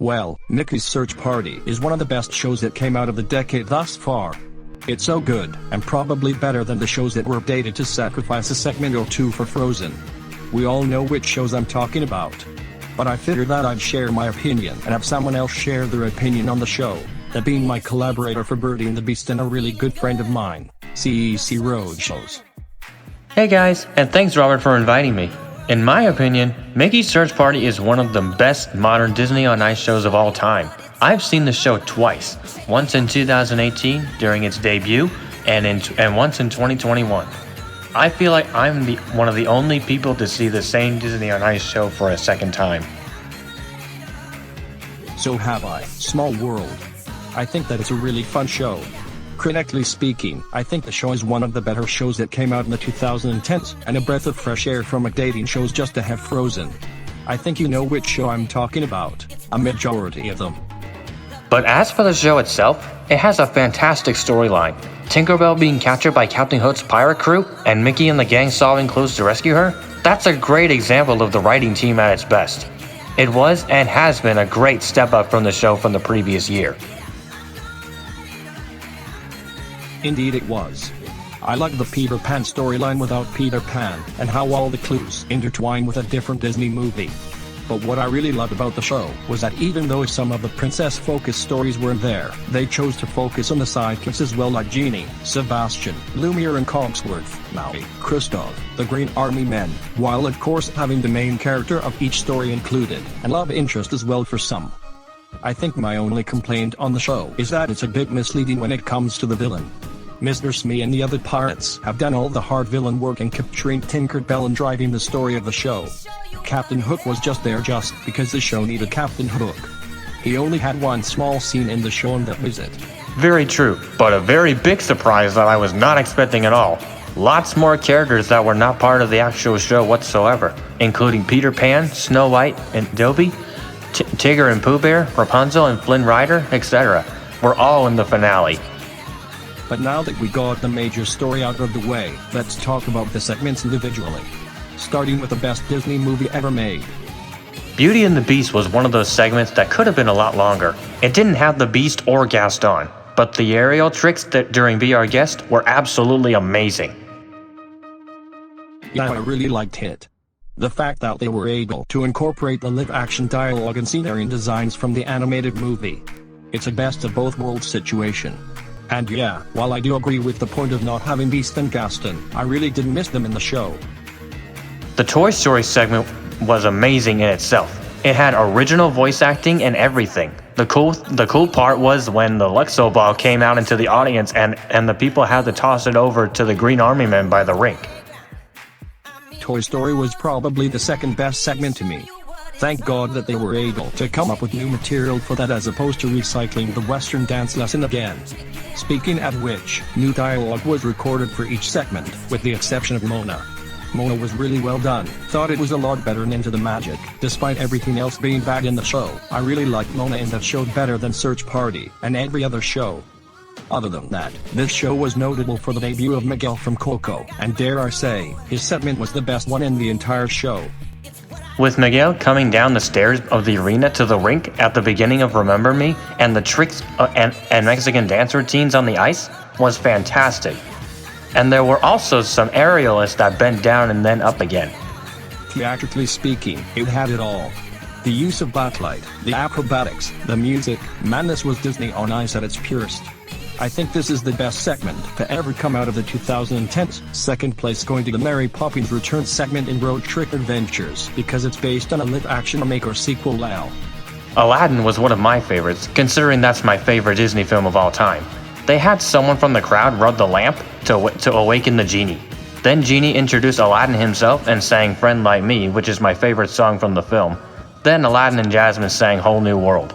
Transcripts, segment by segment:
Well, Mickey's Search Party is one of the best shows that came out of the decade thus far. It's so good, and probably better than the shows that were updated to sacrifice a segment or two for Frozen. We all know which shows I'm talking about. But I figured that I'd share my opinion and have someone else share their opinion on the show, that being my collaborator for Birdie and the Beast and a really good friend of mine, CEC Roadshows. Hey guys, and thanks Robert for inviting me. In my opinion, Mickey's Search Party is one of the best modern Disney on Ice shows of all time. I've seen the show twice, once in 2018 during its debut, and once in 2021. I feel like I'm one of the only people to see the same Disney on Ice show for a second time. So have I. Small world. I think that it's a really fun show. Critically speaking, I think the show is one of the better shows that came out in the 2010s, and a breath of fresh air from a dating shows just to have Frozen. I think you know which show I'm talking about, a majority of them. But as for the show itself, it has a fantastic storyline. Tinkerbell being captured by Captain Hook's pirate crew, and Mickey and the gang solving clues to rescue her? That's a great example of the writing team at its best. It was and has been a great step up from the show from the previous year. Indeed it was. I liked the Peter Pan storyline without Peter Pan, and how all the clues intertwine with a different Disney movie. But what I really loved about the show was that even though some of the princess-focused stories weren't there, they chose to focus on the sidekicks as well, like Genie, Sebastian, Lumiere and Cogsworth, Maui, Kristoff, the Green Army Men, while of course having the main character of each story included, and love interest as well for some. I think my only complaint on the show is that it's a bit misleading when it comes to the villain. Mr. Smee and the other pirates have done all the hard villain work in capturing Tinkerbell and driving the story of the show. Captain Hook was just there just because the show needed Captain Hook. He only had one small scene in the show and that was it. Very true, but a very big surprise that I was not expecting at all. Lots more characters that were not part of the actual show whatsoever, including Peter Pan, Snow White, and Dobby, Tigger and Pooh Bear, Rapunzel and Flynn Rider, etc. were all in the finale. But now that we got the major story out of the way, let's talk about the segments individually. Starting with the best Disney movie ever made. Beauty and the Beast was one of those segments that could have been a lot longer. It didn't have the Beast or Gaston, but the aerial tricks that during Be Our Guest were absolutely amazing. Yeah, I really liked it. The fact that they were able to incorporate the live-action dialogue and scenery designs from the animated movie. It's a best of both worlds situation. And yeah, while I do agree with the point of not having Beast and Gaston, I really did miss them in the show. The Toy Story segment was amazing in itself. It had original voice acting and everything. The cool part was when the Luxo ball came out into the audience and the people had to toss it over to the Green Army Men by the rink. Toy Story was probably the second best segment to me. Thank God that they were able to come up with new material for that as opposed to recycling the Western dance lesson again. Speaking of which, new dialogue was recorded for each segment, with the exception of Mona. Mona was really well done, thought it was a lot better than Into the Magic, despite everything else being bad in the show. I really liked Mona in that show better than Search Party, and every other show. Other than that, this show was notable for the debut of Miguel from Coco, and dare I say, his segment was the best one in the entire show. With Miguel coming down the stairs of the arena to the rink at the beginning of Remember Me, and the tricks and Mexican dance routines on the ice was fantastic. And there were also some aerialists that bent down and then up again. Theatrically speaking, it had it all. The use of backlight, the acrobatics, the music, man, this was Disney on Ice at its purest. I think this is the best segment to ever come out of the 2010s. Second place going to the Mary Poppins Returns segment in Road Trip Adventures, because it's based on a live-action remake or sequel now. Aladdin was one of my favorites, considering that's my favorite Disney film of all time. They had someone from the crowd rub the lamp to awaken the genie. Then Genie introduced Aladdin himself and sang Friend Like Me, which is my favorite song from the film. Then Aladdin and Jasmine sang Whole New World.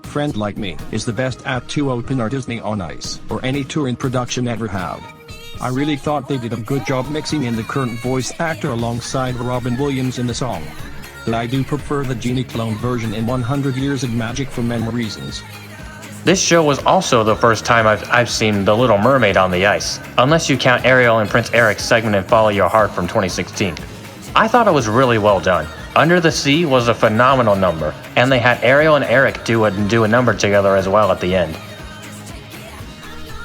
Friend Like Me is the best act to open our Disney on Ice, or any tour in production ever had. I really thought they did a good job mixing in the current voice actor alongside Robin Williams in the song. But I do prefer the Genie clone version in 100 Years of Magic for many reasons. This show was also the first time I've seen The Little Mermaid on the ice, unless you count Ariel and Prince Eric's segment in Follow Your Heart from 2016. I thought it was really well done. Under the Sea was a phenomenal number, and they had Ariel and Eric do a number together as well at the end.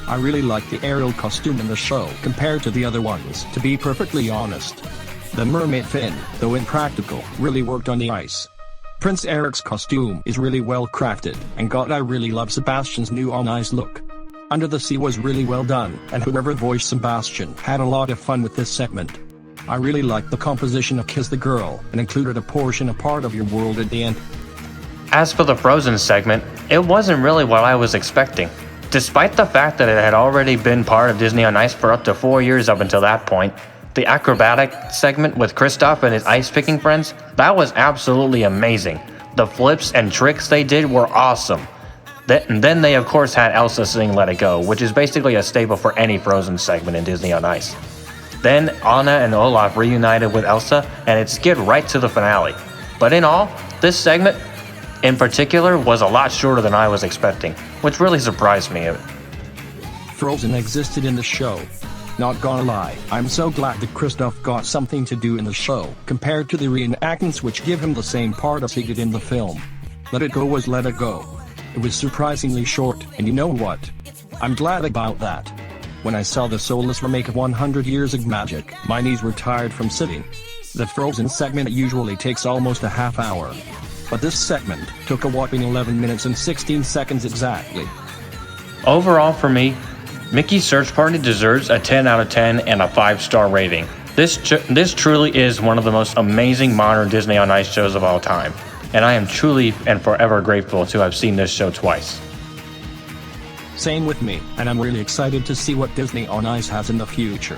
I really like the Ariel costume in the show compared to the other ones, to be perfectly honest. The mermaid fin, though impractical, really worked on the ice. Prince Eric's costume is really well crafted, and God, I really love Sebastian's new on ice look. Under the Sea was really well done, and whoever voiced Sebastian had a lot of fun with this segment. I really liked the composition of Kiss the Girl, and included a part of your world at the end. As for the Frozen segment, it wasn't really what I was expecting. Despite the fact that it had already been part of Disney on Ice for up to 4 years up until that point, the acrobatic segment with Kristoff and his ice-picking friends, that was absolutely amazing. The flips and tricks they did were awesome. Then they of course had Elsa sing Let It Go, which is basically a staple for any Frozen segment in Disney on Ice. Then Anna and Olaf reunited with Elsa, and it skid right to the finale. But in all, this segment in particular was a lot shorter than I was expecting, which really surprised me. Frozen existed in the show. Not gonna lie, I'm so glad that Kristoff got something to do in the show, compared to the reenactments which give him the same part as he did in the film. Let It Go was Let It Go. It was surprisingly short, and you know what? I'm glad about that. When I saw the soulless remake of 100 Years of Magic, my knees were tired from sitting. The Frozen segment usually takes almost a half hour. But this segment took a whopping 11 minutes and 16 seconds exactly. Overall for me, Mickey's Search Party deserves a 10 out of 10 and a 5-star rating. This truly is one of the most amazing modern Disney on Ice shows of all time, and I am truly and forever grateful to have seen this show twice. Same with me, and I'm really excited to see what Disney on Ice has in the future.